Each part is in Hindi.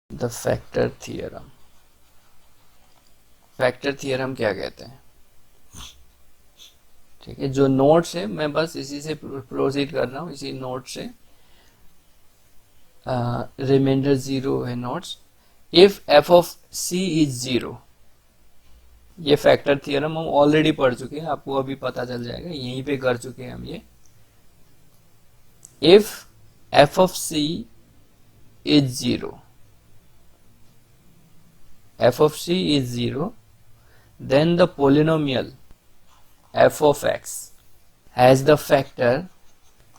The factor theorem. Factor theorem क्या कहते हैं? ठीक है, जो नोट्स है मैं बस इसी से प्रोसीड कर रहा हूँ, इसी नोट से। रिमाइंडर जीरो है notes. If F of C is zero, ये फैक्टर थियरम हम ऑलरेडी पढ़ चुके हैं, आपको अभी पता चल जाएगा, यहीं पे कर चुके हैं हम ये। If F of C is zero, f of c is 0, then the polynomial f of x has the factor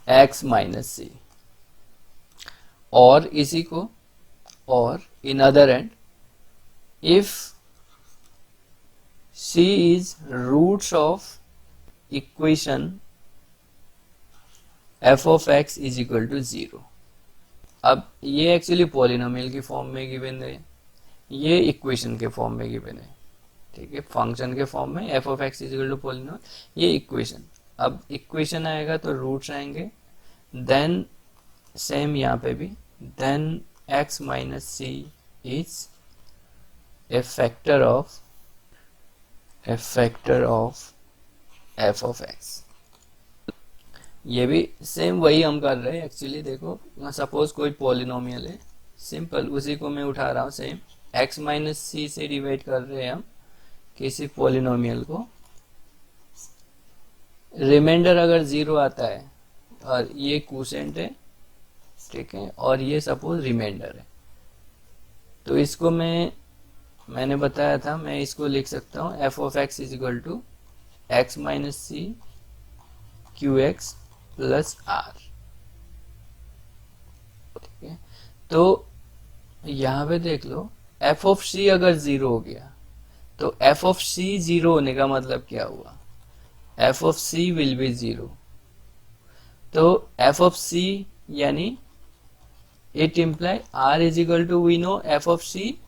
x minus c। और इसी को, और in other end, if c is roots of equation f of x is equal to 0। अब ये एक्चुअली पॉलिनोमियल की फॉर्म में गिवन है, ये इक्वेशन के फॉर्म में गिवन है। ठीक है, फंक्शन के फॉर्म में F of X is equal to polynomial, ये इक्वेशन। अब इक्वेशन आएगा तो रूट्स आएंगे, देन सेम यहाँ पे भी, then X minus C is a factor of F of X. ये भी सेम वही हम कर रहे हैं एक्चुअली। देखो, सपोज कोई पॉलिनोमियल है, सिंपल उसी को मैं उठा रहा हूँ, सेम x माइनस सी से डिवाइड कर रहे हैं हम किसी पॉलिनोमियल को। रिमाइंडर अगर 0 आता है और ये क्वोशिएंट है, ठीक है, और ये सपोज रिमाइंडर है, तो इसको मैंने बताया था, मैं इसको लिख सकता हूँ F of X is equal to X minus C Q X plus R. ठीक है, तो यहाँ पे देख लो, एफ ऑफ सी अगर 0 हो गया तो एफ ऑफ सी 0 होने का मतलब क्या हुआ? F of C will be 0। तो एफ ऑफ सी यानी it imply R is equal to, we know F of C,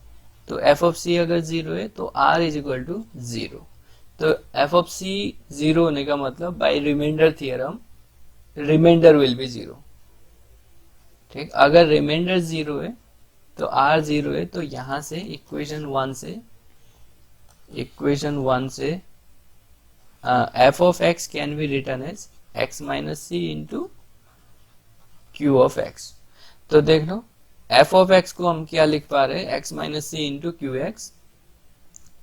तो एफ ऑफ सी अगर 0 है तो आर इज इक्वल टू 0। तो एफ ऑफ सी 0 होने का मतलब by remainder theorem remainder will be 0। ठीक, अगर रिमाइंडर 0 है तो r 0 है, तो यहां से इक्वेशन वन से f of x can be written as x minus C into Q of x। तो देख लो, f ऑफ x को हम क्या लिख पा रहे हैं? x minus C into Q X.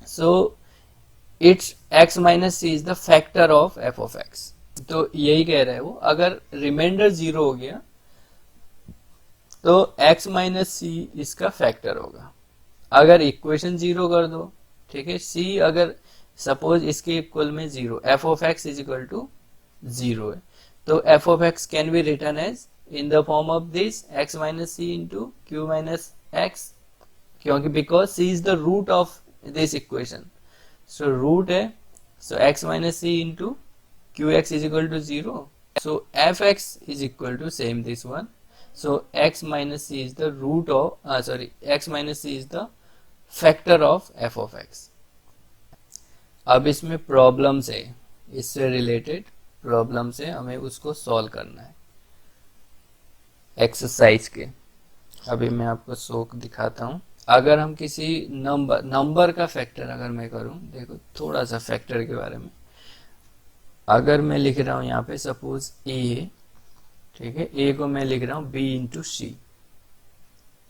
So it's x minus C is the factor of f of x। तो यही कह रहे हैं वो, अगर रिमाइंडर 0 हो गया तो x माइनस सी इसका फैक्टर होगा। अगर इक्वेशन 0 कर दो, ठीक है, c अगर सपोज इसके इक्वल में 0, F of X is equal to 0 है, तो F of X can be written as in the form of this x minus C into Q minus X, क्योंकि because c is the root of this equation. So root है, so x minus C into Q X is equal to 0। So F X is equal to same this one. So x minus c is the root of x minus c is the factor of f of x। अब इसमें प्रॉब्लम्स है, इससे रिलेटेड प्रॉब्लम्स है, हमें उसको सॉल्व करना है एक्सरसाइज के। अभी मैं आपको शो दिखाता हूँ। अगर हम किसी नंबर का फैक्टर अगर मैं करूँ, देखो थोड़ा सा फैक्टर के बारे में, अगर मैं लिख रहा हूँ यहाँ पे सपोज a, ठीक है, a को मैं लिख रहा हूँ b इंटू सी।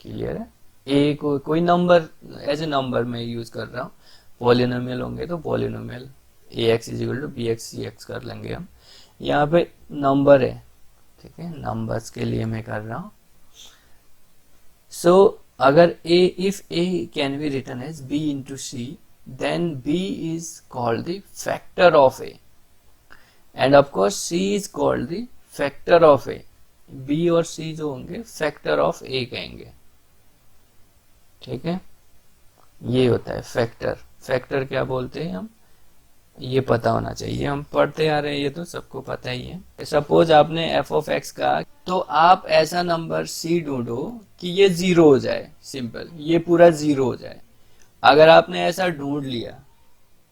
क्लियर है? a को कोई नंबर एज ए नंबर में यूज कर रहा हूँ, पॉलिनोमियल होंगे तो polynomial ax is equal to bx cx कर लेंगे हम। यहाँ पे नंबर है, ठीक है, नंबर्स के लिए मैं कर रहा हूँ। सो अगर if a can be written as b into C, then b is called the factor of a, and of course c is called the factor of A. B और सी जो होंगे फैक्टर ऑफ ए कहेंगे। ठीक है, ये होता है फैक्टर। फैक्टर क्या बोलते हैं हम, ये पता होना चाहिए, हम पढ़ते आ रहे हैं, ये तो सबको पता ही है। सपोज आपने एफ ऑफ एक्स का, तो आप ऐसा नंबर सी ढूंढो कि ये 0 हो जाए, सिंपल, ये पूरा 0 हो जाए। अगर आपने ऐसा ढूंढ लिया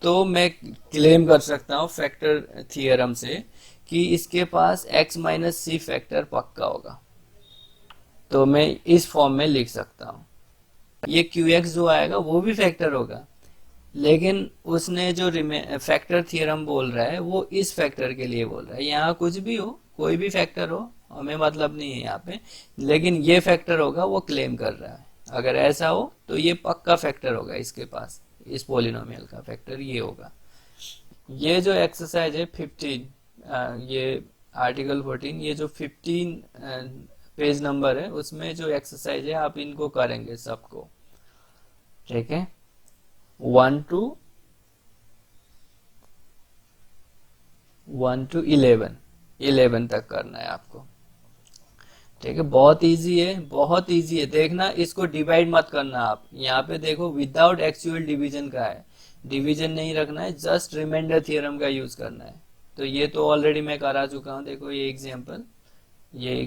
तो मैं क्लेम कर सकता हूं फैक्टर थियरम से कि इसके पास x माइनस सी फैक्टर पक्का होगा। तो मैं इस फॉर्म में लिख सकता हूं, ये क्यू एक्स जो आएगा वो भी फैक्टर होगा, लेकिन उसने जो फैक्टर थियरम बोल रहा है वो इस फैक्टर के लिए बोल रहा है। यहाँ कुछ भी हो, कोई भी फैक्टर हो, हमें मतलब नहीं है यहाँ पे, लेकिन ये फैक्टर होगा वो क्लेम कर रहा है। अगर ऐसा हो तो ये पक्का फैक्टर होगा इसके पास, इस पोलिनोमियल का फैक्टर ये होगा। ये जो एक्सरसाइज है 15, ये आर्टिकल 14, ये जो 15 पेज नंबर है उसमें जो एक्सरसाइज है आप इनको करेंगे सबको, ठीक है। 1 to 11 तक करना है आपको, ठीक है। बहुत इजी है, बहुत इजी है। देखना, इसको डिवाइड मत करना आप। यहाँ पे देखो विदाउट एक्चुअल डिवीजन का है, डिवीजन नहीं रखना है, जस्ट रिमाइंडर थियरम का यूज करना है। तो ये तो ऑलरेडी मैं करा चुका हूँ, देखो ये एग्जांपल, ये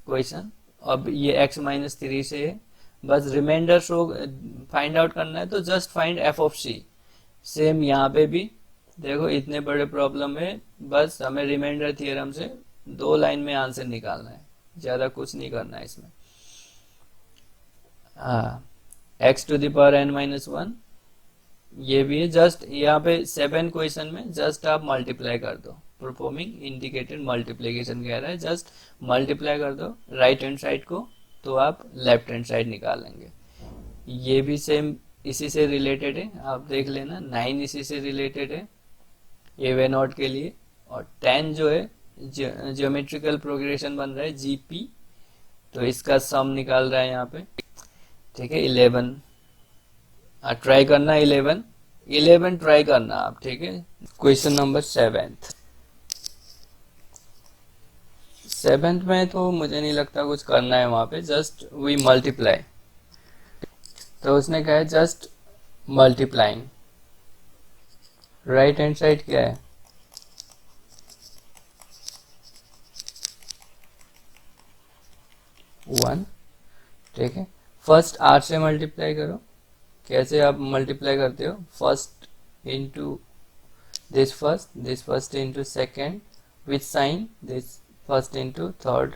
क्वेश्चन। अब ये x-3 से है, बस रिमाइंडर शो फाइंड आउट करना है, तो just find F of C. Same यहाँ पे भी देखो, इतने बड़े प्रॉब्लम है, बस हमें रिमाइंडर थियरम से 2 लाइन में आंसर निकालना है, ज्यादा कुछ नहीं करना है इसमें। हाँ, x⁻n-1 ये भी है। जस्ट यहाँ पे 7 क्वेश्चन में जस्ट आप मल्टीप्लाई कर दो, परफॉर्मिंग इंडिकेटेड मल्टीप्लीकेशन कह रहा है, जस्ट मल्टीप्लाई कर दो राइट हैंड साइड को, तो आप लेफ्ट हैंड साइड निकाल लेंगे। ये भी सेम इसी से रिलेटेड है, आप देख लेना। 9 इसी से रिलेटेड है A0 के लिए, और 10 जो है ज्योमेट्रिकल प्रोग्रेशन बन रहा है GP, तो इसका सम निकाल रहा है यहाँ पे, ठीक है। 11 ट्राई करना, 11 ट्राई करना आप, ठीक है। क्वेश्चन नंबर 7th में तो मुझे नहीं लगता कुछ करना है वहां पे, जस्ट वी मल्टीप्लाई। तो उसने कहा है just multiplying, right hand side क्या है 1, ठीक है। फर्स्ट r से मल्टीप्लाई करो। कैसे आप मल्टीप्लाई करते हो, first into this first into second with sign, this first into third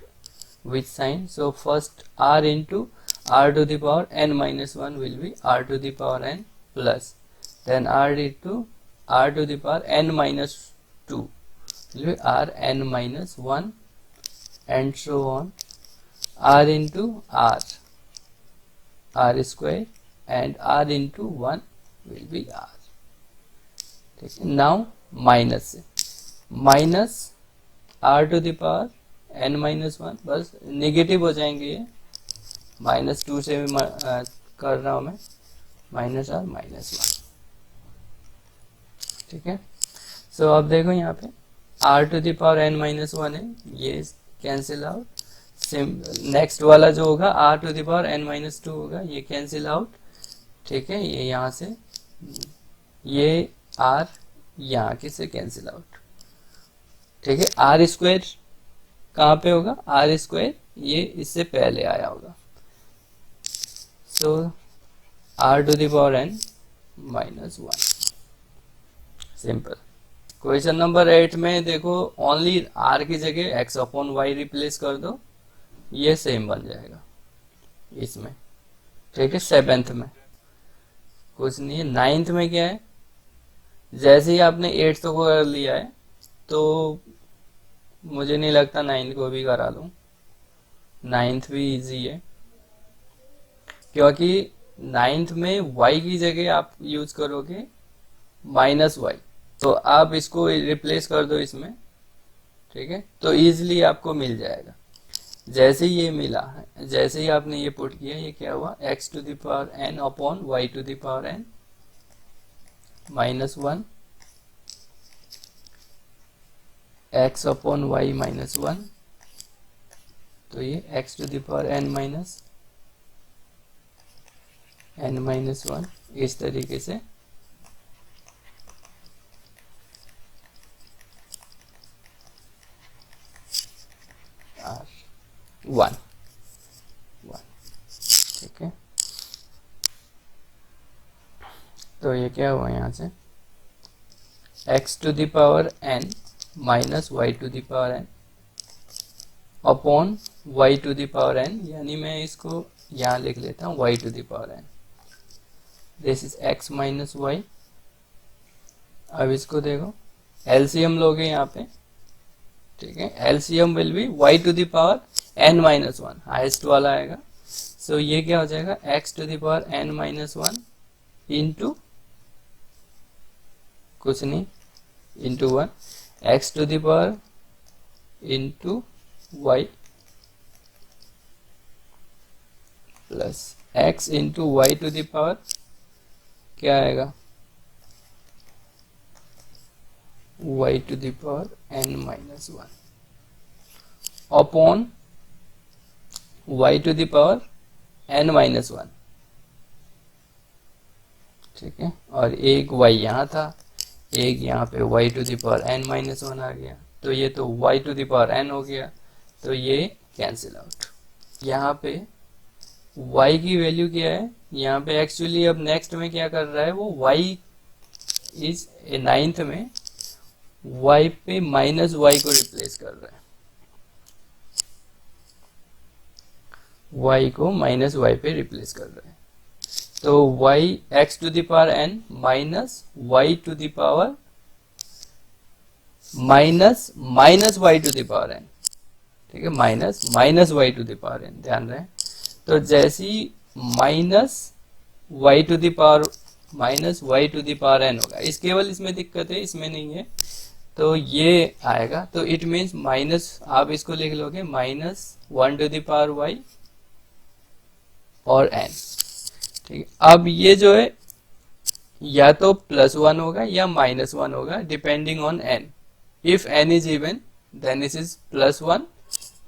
with sign. So first r into r to the power n minus 1 will be r to the power n plus, then r into r to the power n minus 2 will be r n minus 1 and so on. R into r square and r into 1 will be r, ठीक है। now minus r to the power n minus 1, बस नेगेटिव हो जाएंगे ये, -2 से भी कर रहा हूं मैं, -r -1, ठीक है। सो अब देखो यहाँ पे r to the power n minus 1 है, ये कैंसिल आउट। नेक्स्ट वाला जो होगा r to the power n minus 2 होगा, ये कैंसिल आउट, ठीक है। ये यहाँ से ये r यहाँ के से कैंसिल आउट, ठीक है। आर स्क्वायर कहाँ पे होगा, आर स्क्वायर ये इससे पहले आया होगा। सो r to the power n minus 1, simple. Question number 8 में देखो, ओनली r की जगह x/y रिप्लेस कर दो, ये सेम बन जाएगा इसमें, ठीक है। 7th में कुछ नहीं है। 9th में क्या है, जैसे ही आपने 8th को कर लिया है तो मुझे नहीं लगता 9th को भी करा लूं। 9th भी इजी है, क्योंकि 9th में y की जगह आप यूज करोगे -y, तो आप इसको रिप्लेस कर दो इसमें, ठीक है। तो इजीली आपको मिल जाएगा। जैसे ही ये मिला, जैसे ही आपने ये पुट किया, ये क्या हुआ, x to the power n upon y to the power n -1, x upon y -1, तो ये x to the power n minus 1, इस तरीके से r1, ठीक है। तो ये क्या हुआ यहाँ से, x to the power n minus y to the power n upon y to the power n, यानी मैं इसको यहाँ लिख लेता हूँ y to the power n, this is x minus Y. अब इसको देखो एलसीएम लोगे यहाँ पे, ठीक है, LCM will be y to the power n minus one, highest वाला आएगा। सो ये क्या हो जाएगा, x to the power n minus one into कुछ नहीं into one, x to the power into y plus x into Y to the power क्या आएगा, y to the power n minus one upon y to the power n minus one, ठीक है। और एक y यहाँ था, एक यहाँ पे y to the power n minus one आ गया, तो ये तो y to the power n हो गया, तो ये कैंसिल आउट। यहाँ पे y की वैल्यू क्या है, यहाँ पे एक्चुअली अब नेक्स्ट में क्या कर रहा है वो y इज नाइन्थ में y पे माइनस y को रिप्लेस कर रहा है, y को माइनस y पे रिप्लेस कर रहा है। तो y x to the power n minus y to the power minus minus y to the power n, ठीक है, minus minus y to the power n, ध्यान रहे। तो जैसी minus y to the power minus y to the power n होगा, इस केवल इसमें दिक्कत है, इसमें नहीं है, तो ये आएगा। तो इट मीन्स माइनस, आप इसको लिख लोगे minus one to the power y और n, ठीक है। अब ये जो है या तो प्लस वन होगा या माइनस वन होगा, depending on n। If n is even then it is plus one,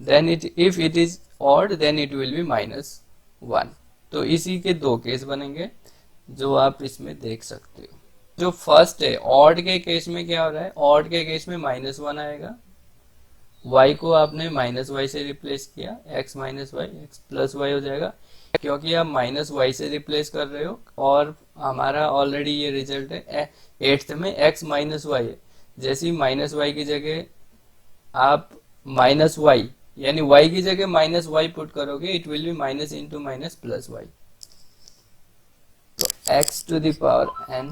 then if it is odd then it will be minus one. तो इसी के दो केस बनेंगे जो आप इसमें देख सकते हो। जो फर्स्ट है ऑड के केस में क्या हो रहा है, ऑड के केस में माइनस वन आएगा, y को आपने माइनस वाई से रिप्लेस किया, x minus Y X plus Y हो जाएगा, क्योंकि आप माइनस वाई से रिप्लेस कर रहे हो और हमारा ऑलरेडी ये रिजल्ट है एट्थ में x माइनस वाई है। जैसे माइनस वाई की जगह आप माइनस वाई यानी y की जगह माइनस वाई पुट करोगे, it will be minus into minus plus Y. तो x to the power n,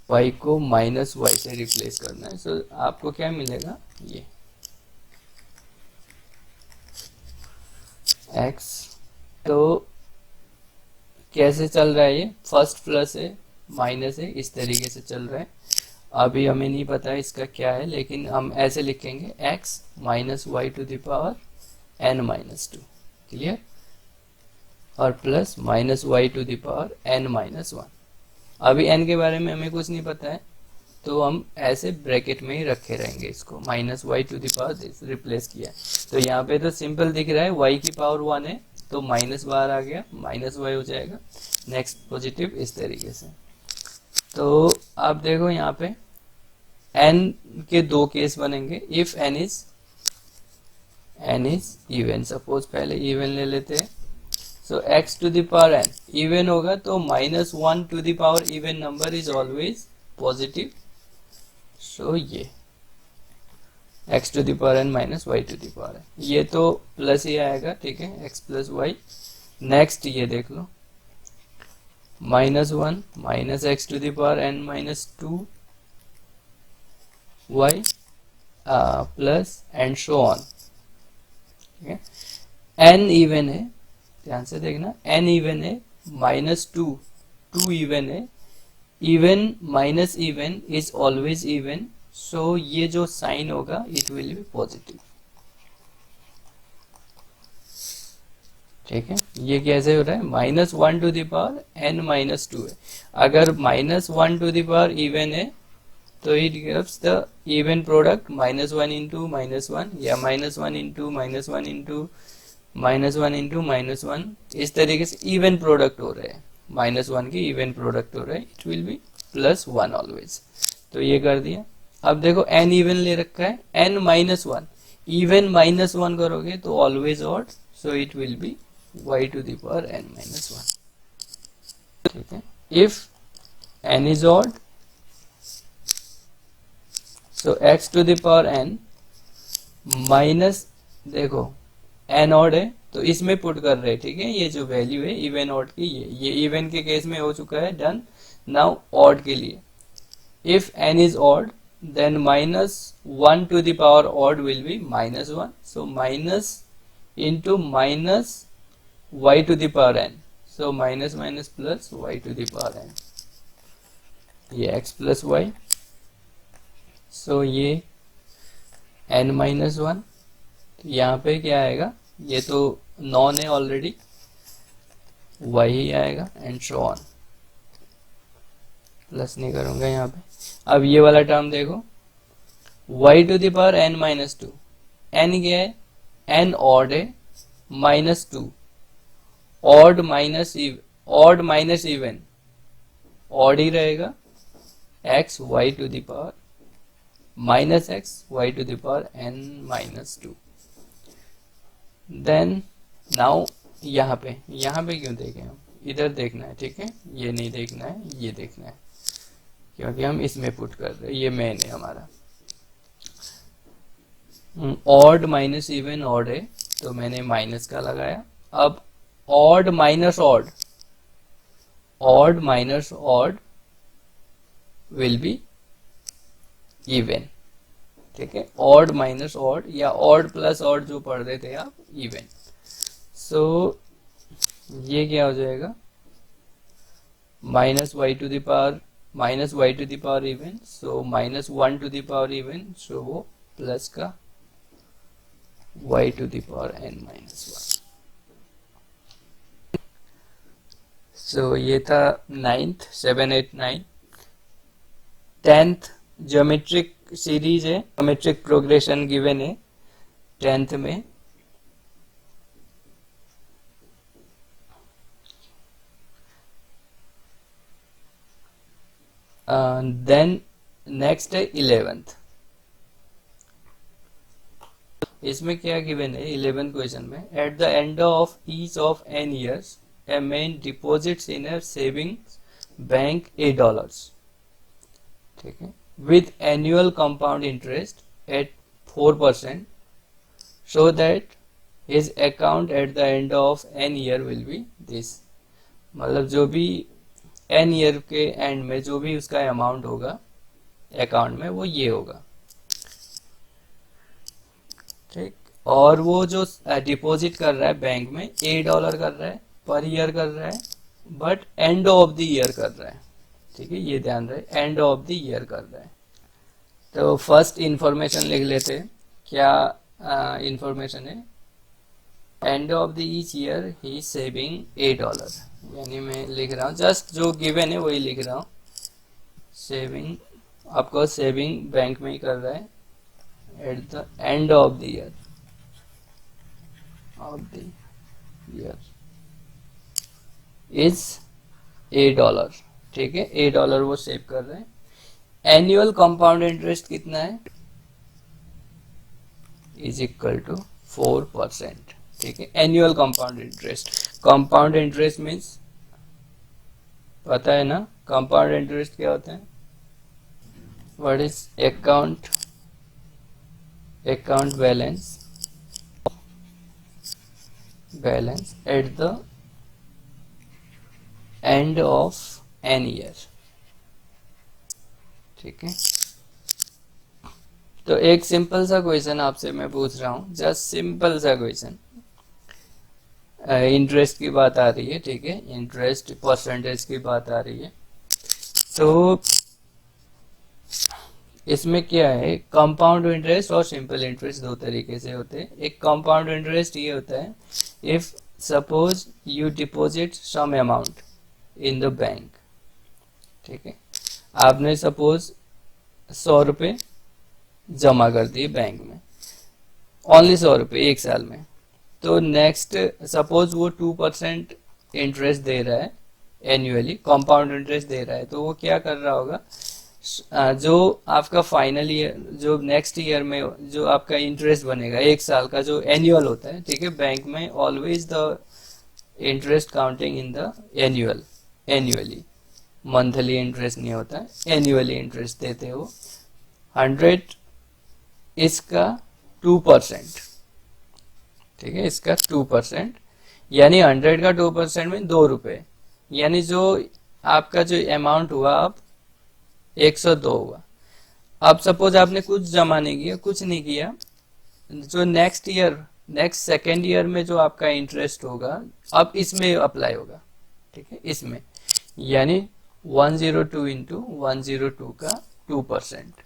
y को माइनस वाई से रिप्लेस करना है, सो आपको क्या मिलेगा, ये x। तो कैसे चल रहा है ये, फर्स्ट प्लस है माइनस है, इस तरीके से चल रहा है। अभी हमें नहीं पता इसका क्या है, लेकिन हम ऐसे लिखेंगे x minus Y to the power n minus two, clear, और plus minus Y to the power n minus one. अभी n के बारे में हमें कुछ नहीं पता है, तो हम ऐसे ब्रैकेट में ही रखे रहेंगे इसको, minus Y to the power replace किया है। तो यहाँ पे तो सिंपल दिख रहा है, y की पावर वन है तो माइनस बाहर आ गया, माइनस वाई हो जाएगा, नेक्स्ट पॉजिटिव, इस तरीके से। तो आप देखो यहाँ पे n के दो केस बनेंगे, if n is even, suppose पहले इवन ले लेते हैं। So x to the power n even होगा तो minus one to the power even number is always positive. So ये x to the power n minus Y to the power n, ये तो प्लस ही आएगा, ठीक है, x प्लस वाई। नेक्स्ट ये देख लो minus one minus x to the power n minus two y plus and so on, ठीक है। n इवन है, ध्यान से देखना, n इवन है, माइनस टू इवन है, even minus even is always even, so ये जो साइन होगा इट विल बी पॉजिटिव, ठीक है। ये कैसे हो रहा है, minus one to the power n minus two है, अगर minus one to the power even है तो it gives the even product minus one into minus one, या minus one into minus one into minus one into minus one, इस तरीके से इवन प्रोडक्ट हो रहे हैं, माइनस वन की इवन प्रोडक्ट हो रहे हैं, it will be plus one always. तो ये कर दिया। अब देखो n इवन ले रखा है, n minus one, even minus one करोगे तो always odd, so it will be y to the power n minus one, ठीक है। If n is odd, so x to the power n minus, देखो n ऑड है तो इसमें पुट कर रहे हैं, ठीक है। ये जो वैल्यू है इवन ऑड की, ये इवन के केस में हो चुका है, डन। नाउ ऑड के लिए, if n is odd then minus 1 to the power odd will be minus 1, so minus into minus y to the power n, so minus minus plus y to the power n, ये x plus y, so ये n minus 1, यहाँ पे क्या आएगा, ये तो नॉन है ऑलरेडी, y ही आएगा एंड सो ऑन, प्लस नहीं करूंगा यहाँ पे। अब ये वाला टर्म देखो, y to the power n minus two, n क्या है, n ऑड है, minus two, odd minus even, odd ही रहेगा, x y to the power minus x y to the power n minus two. Then now यहाँ पे क्यों देखें हम, इधर देखना है, ठीक है, ये नहीं देखना है, ये देखना है, क्योंकि हम इसमें पुट कर रहे हैं, ये मेन है हमारा। ऑड माइनस इवन ऑड है, तो मैंने माइनस का लगाया। अब odd minus odd, odd minus odd will be even, ठीक है, ऑड माइनस ऑड या ऑड प्लस ऑड जो पढ़ रहे थे आप, इवन। सो ये क्या हो जाएगा, minus Y to the power minus Y to the power even, so minus 1 to the power even, so वो प्लस का y to the power n minus 1। So ये था 9th 7 8 9। 10th ज्योमेट्रिक सीरीज है, ज्योमेट्रिक प्रोग्रेशन गिवन है 10th में। देन नेक्स्ट है 11th। इसमें क्या गिवन है 11th क्वेश्चन में, eight the end of each of n years a man deposits in a savings bank $8, ठीक है, with annual compound interest at 4%, so that his account at the end of n year will be this। मतलब जो भी n ईयर के एंड में जो भी उसका अमाउंट होगा अकाउंट में, वो ये होगा, ठीक। और वो जो डिपॉजिट कर रहा है बैंक में $8 कर रहा है, पर ईयर कर रहा है, but and of the year कर रहा है, ठीक है, ये ध्यान रहे, एंड ऑफ द ईयर कर रहा है। तो फर्स्ट इंफॉर्मेशन लिख लेते हैं, क्या इंफॉर्मेशन है, and of the each year he saving $8, यानी मैं लिख रहा हूँ जस्ट जो गिवन है वही लिख रहा हूँ, सेविंग, आपको सेविंग बैंक में ही कर रहा है, eight the end of the year is $8, ठीक है, $8 वो सेव कर रहे हैं। एनुअल कंपाउंड इंटरेस्ट कितना है, इज इक्वल टू 4%, ठीक है। एनुअल कंपाउंड इंटरेस्ट मीन्स पता है ना, कंपाउंड इंटरेस्ट क्या होता है, what is account balance at the end of an year, ठीक है। तो एक सिंपल सा क्वेश्चन आपसे मैं पूछ रहा हूँ, जस्ट सिंपल सा क्वेश्चन, इंटरेस्ट की बात आ रही है, ठीक है, इंटरेस्ट परसेंटेज की बात आ रही है। तो इसमें क्या है, कंपाउंड इंटरेस्ट और सिंपल इंटरेस्ट दो तरीके से होते हैं। एक कंपाउंड इंटरेस्ट ये होता है, if suppose you deposit some amount in the bank, ठीक है, आपने सपोज 100 रुपये जमा कर दिए बैंक में, ओनली 100 रुपये एक साल में, तो नेक्स्ट सपोज वो 2% इंटरेस्ट दे रहा है एनुअली, कंपाउंड इंटरेस्ट दे रहा है, तो वो क्या कर रहा होगा, जो आपका फाइनल ईयर, जो नेक्स्ट ईयर में जो आपका इंटरेस्ट बनेगा एक साल का, जो एनुअल होता है, ठीक है, बैंक में always the interest counting in the annually, monthly interest नहीं होता है, एनुअली इंटरेस्ट देते हो। 100 इसका 2%, ठीक है, इसका 2%, यानी 100 का 2% में 2 रुपए, यानी जो आपका जो अमाउंट हुआ अब 102 हुआ। अब सपोज आपने कुछ जमा नहीं किया, कुछ नहीं किया, जो next year, next second year में जो आपका इंटरेस्ट होगा अब इसमें अप्लाई होगा, ठीक है, इसमें, यानी 102 इंटू 102 का 2%,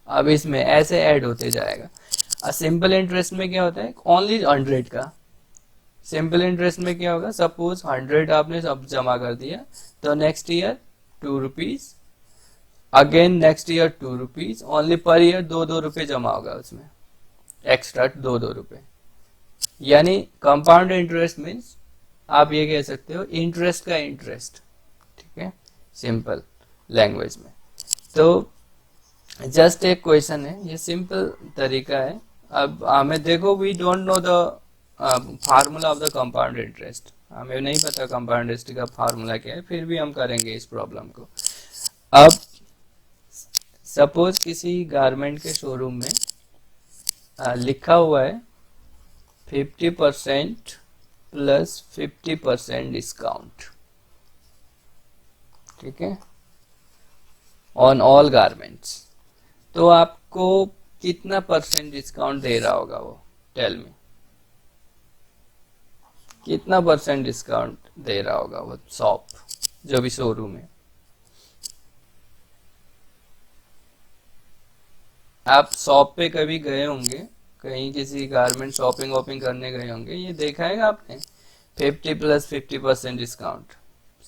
अब इसमें ऐसे ऐड होते जाएगा। सिंपल इंटरेस्ट में क्या होता है, ओनली 100 का। सिंपल इंटरेस्ट में क्या होगा, सपोज 100 आपने सब जमा कर दिया, तो next year 2 rupees, again next year 2 rupees, only per year 2-2 रुपए जमा होगा उसमें, एक्स्ट्रा 2-2 रुपए। यानी कंपाउंड इंटरेस्ट मीन्स आप ये कह सकते हो इंटरेस्ट का इंटरेस्ट, ठीक है, सिंपल लैंग्वेज में। तो जस्ट एक क्वेश्चन है, ये सिंपल तरीका है। अब हमें देखो, we don't know the formula of the compound interest, हमें नहीं पता कंपाउंड इंटरेस्ट का फार्मूला क्या है, फिर भी हम करेंगे इस प्रॉब्लम को। अब सपोज किसी गारमेंट के शोरूम में लिखा हुआ है 50% प्लस 50% डिस्काउंट, ठीक है, ऑन ऑल गारमेंट्स। तो आपको कितना परसेंट डिस्काउंट दे रहा होगा वो, टेल मी, कितना परसेंट डिस्काउंट दे रहा होगा वो शॉप, जो भी शोरूम है। आप शॉप पे कभी गए होंगे, कहीं किसी गारमेंट शॉपिंग वॉपिंग करने गए होंगे, ये देखा है आपने, 50 प्लस 50% डिस्काउंट,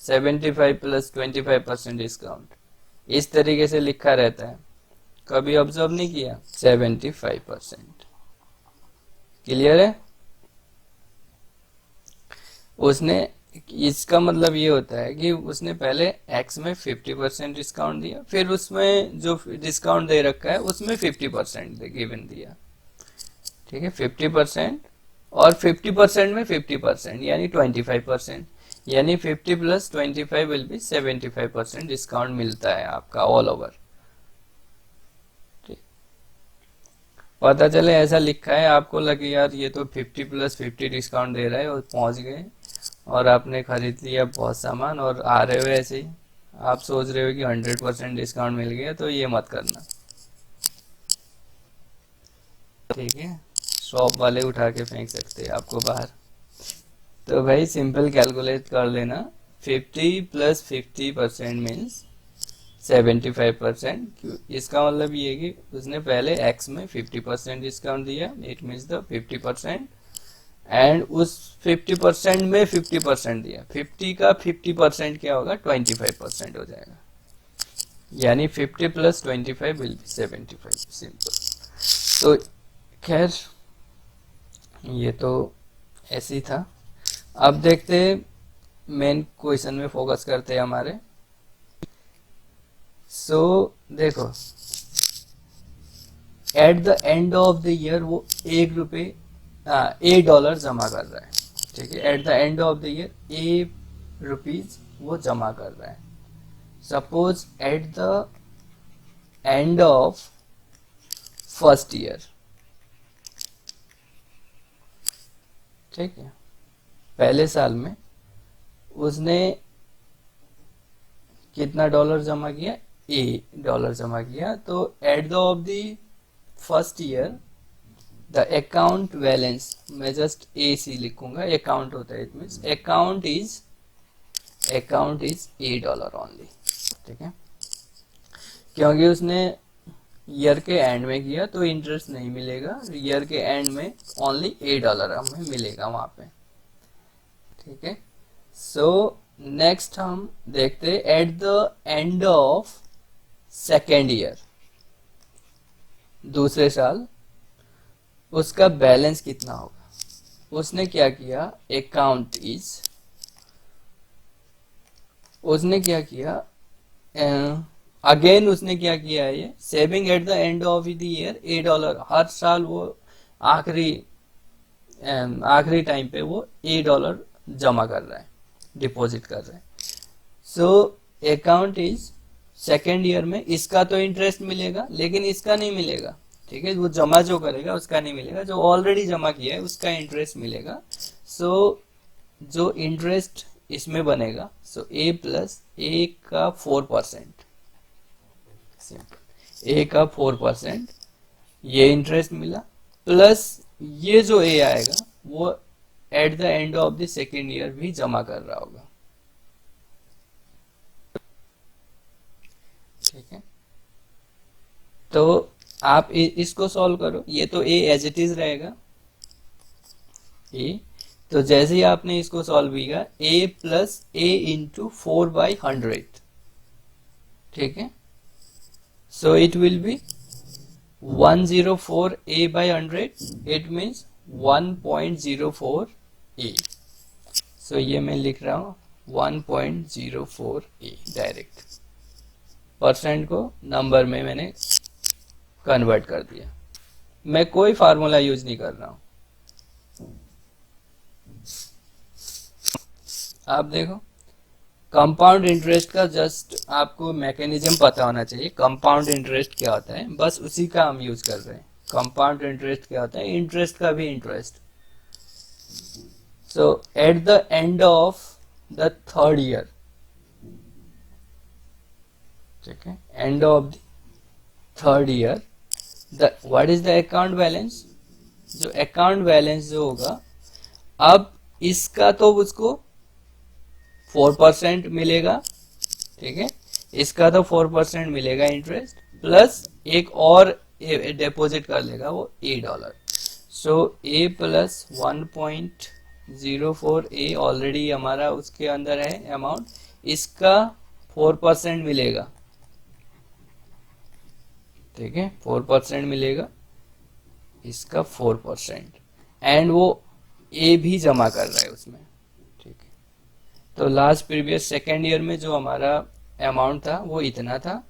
75 प्लस 25% डिस्काउंट, इस तरीके से लिखा रहता है, कभी ऑब्जर्व नहीं किया, 75%। क्लियर है? उसने, इसका मतलब ये होता है कि उसने पहले एक्स में 50% डिस्काउंट दिया, फिर उसमें जो डिस्काउंट दे रखा है उसमें 50% गिवन दिया, ठीक है, 50% और 50% में 50%, यानी 25%, यानी 50 प्लस 25 विल बी 75% डिस्काउंट मिलता है आपका ऑल ओवर। पता चले ऐसा लिखा है, आपको लगे यार ये तो 50 प्लस 50 डिस्काउंट दे रहा है, और पहुंच गए और आपने खरीद लिया बहुत सामान, और आ रहे हो ऐसे ही, आप सोच रहे हो कि 100% डिस्काउंट मिल गया, तो ये मत करना, ठीक है, शॉप वाले उठा के फेंक सकते हैं आपको बाहर। तो भाई सिंपल कैलकुलेट कर लेना, 50 प्लस 50% मीन्स 75%। इसका मतलब ये है कि उसने पहले x में 50% डिस्काउंट दिया, इट मीन्स द 50%, एंड उस 50% में 50% दिया, 50 का 50% क्या होगा, 25% हो जाएगा, यानी 50 प्लस 25 विल बी 75, सिंपल। तो खैर ये तो ऐसे ही था। अब देखते मेन क्वेश्चन में फोकस करते हैं हमारे। सो देखो, eight the end of the year वो $1 जमा कर रहा है, ठीक है, eight the end of the year ₹1 वो जमा कर रहा है। Suppose eight the end of first year, ठीक है, पहले साल में उसने कितना डॉलर जमा किया, $1 जमा किया। तो at the of the first year the account balance, मैं जस्ट AC लिखूंगा, अकाउंट होता है, it means account is $1 only, ठीक है, क्योंकि उसने ईयर के एंड में किया तो इंटरेस्ट नहीं मिलेगा, ईयर के एंड में ओनली $1 हमें मिलेगा वहां पे, ठीक है। सो नेक्स्ट हम देखते हैं eight the end of second year, दूसरे साल उसका बैलेंस कितना होगा। उसने क्या किया, अकाउंट इज, उसने क्या किया, अगेन उसने क्या किया है, ये saving eight the end of the year $1, हर साल वो आखिरी टाइम पे वो $1 जमा कर रहा है, डिपॉजिट कर रहा है। So account is second year में इसका तो इंटरेस्ट मिलेगा लेकिन इसका नहीं मिलेगा, ठीक है, वो जमा जो करेगा उसका नहीं मिलेगा, जो ऑलरेडी जमा किया है उसका इंटरेस्ट मिलेगा। सो जो इंटरेस्ट इसमें बनेगा, सो ए प्लस ए का 4%, सिंपल, ए का 4% ये इंटरेस्ट मिला, प्लस ये जो ए आएगा वो eight the end of the second year भी जमा कर रहा होगा। ठीक है, तो आप इसको सॉल्व करो, ये तो ए एज इट इज रहेगा ए, तो जैसे ही आपने इसको सॉल्व किया, ए प्लस ए इंटू 4/100, ठीक है, सो it will B 104 a by 100, it means 1.04 a। सो ये मैं लिख रहा हूँ 1.04 a, डायरेक्ट परसेंट को नंबर में मैंने कन्वर्ट कर दिया, मैं कोई फार्मूला यूज नहीं कर रहा हूँ। आप देखो, कंपाउंड इंटरेस्ट का जस्ट आपको मैकेनिज्म पता होना चाहिए, कंपाउंड इंटरेस्ट क्या होता है, बस उसी का हम यूज कर रहे हैं। कंपाउंड इंटरेस्ट क्या होता है, इंटरेस्ट का भी interest. So eight the end of the third year, ठीक है, and of the third year, what is the account balance, जो अकाउंट बैलेंस जो होगा, अब इसका तो उसको 4% मिलेगा, ठीक है, इसका तो 4% मिलेगा इंटरेस्ट, प्लस एक और डिपॉजिट कर लेगा वो $8। सो ए प्लस 1.04 ए ऑलरेडी हमारा उसके अंदर है अमाउंट, इसका 4% मिलेगा, ठीक है, 4% मिलेगा, इसका 4%, एंड वो ए भी जमा कर रहा है उसमें। ठीक है, तो लास्ट प्रीवियस सेकेंड ईयर में जो हमारा अमाउंट था वो इतना था,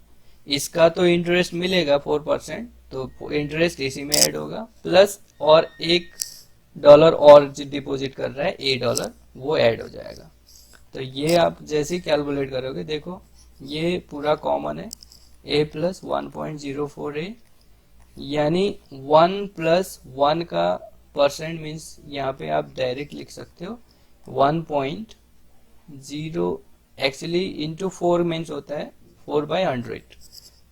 इसका तो इंटरेस्ट मिलेगा 4%, तो इंटरेस्ट इसी में ऐड होगा, प्लस और $1 और डिपॉजिट कर रहा है $8, वो ऐड हो जाएगा। तो ये आप जैसे ही कैलकुलेट करोगे, देखो ये पूरा कॉमन है, a प्लस 1.04 a, यानी 1 प्लस 1 का परसेंट मीन्स यहाँ पे आप डायरेक्ट लिख सकते हो 1.0, एक्चुअली इंटू 4 मीन्स होता है 4/100।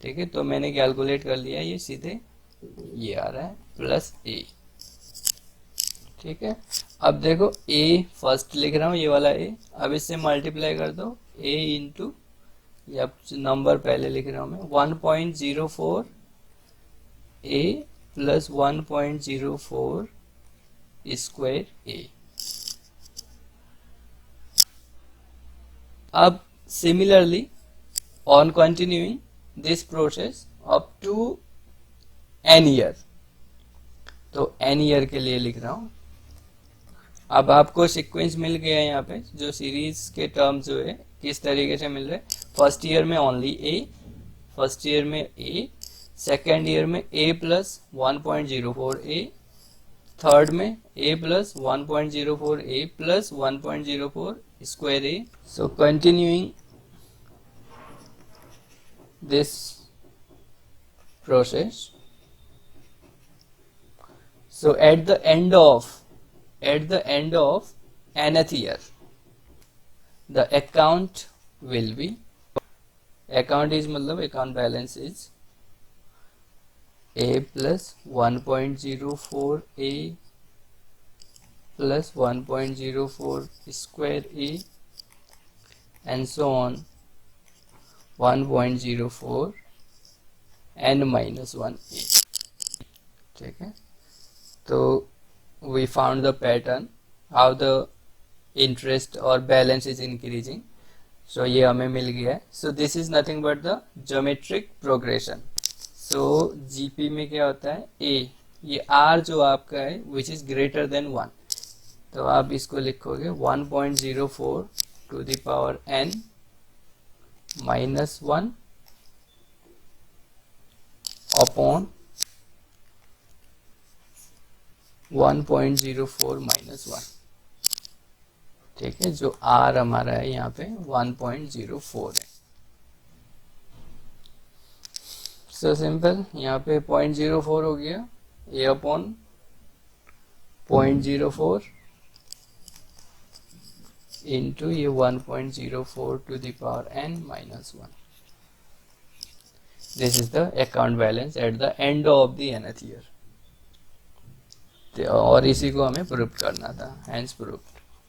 ठीक है, तो मैंने कैलकुलेट कर लिया, ये सीधे ये आ रहा है प्लस a। ठीक है, अब देखो a फर्स्ट लिख रहा हूँ, ये वाला a, अब इससे मल्टीप्लाई कर दो a इंटू, या नंबर पहले लिख रहा हूँ मैं 1.04 a प्लस 1.04 स्क्वायर a। अब similarly on continuing this process up to n year, तो n ईयर के लिए लिख रहा हूं। अब आपको सीक्वेंस मिल गया है यहाँ पे, जो सीरीज के टर्म्स जो है किस तरीके से मिल रहे हैं। फर्स्ट ईयर में ओनली a, फर्स्ट ईयर में a, सेकेंड ईयर में a प्लस 1.04 a, थर्ड में a plus 1.04 a plus 1.04 square a। So continuing this process, so at the end of nth year, the account will be, account is मतलब account balance is a plus 1.04 a plus 1.04 square a and so on 1.04 n minus 1 a। ठीक है, तो we found the pattern how the interest or balance is increasing, so ये हमें मिल गया है। so this is nothing but the geometric progression। so GP में क्या होता है, a, ये r जो आपका है which is greater than 1, तो आप इसको लिखोगे 1.04 to the power n minus 1 upon 1.04 minus 1। ठीक है, जो r हमारा है यहाँ पे 1.04 है। सो सिंपल, यहाँ पे 0.04 हो गया, ए अपॉन 0.04 इंटू ये 1.04 to the power n-1. This is the account balance at the end of the nth year, और इसी को हमें प्रूव करना था, हैंस प्रूव्ड.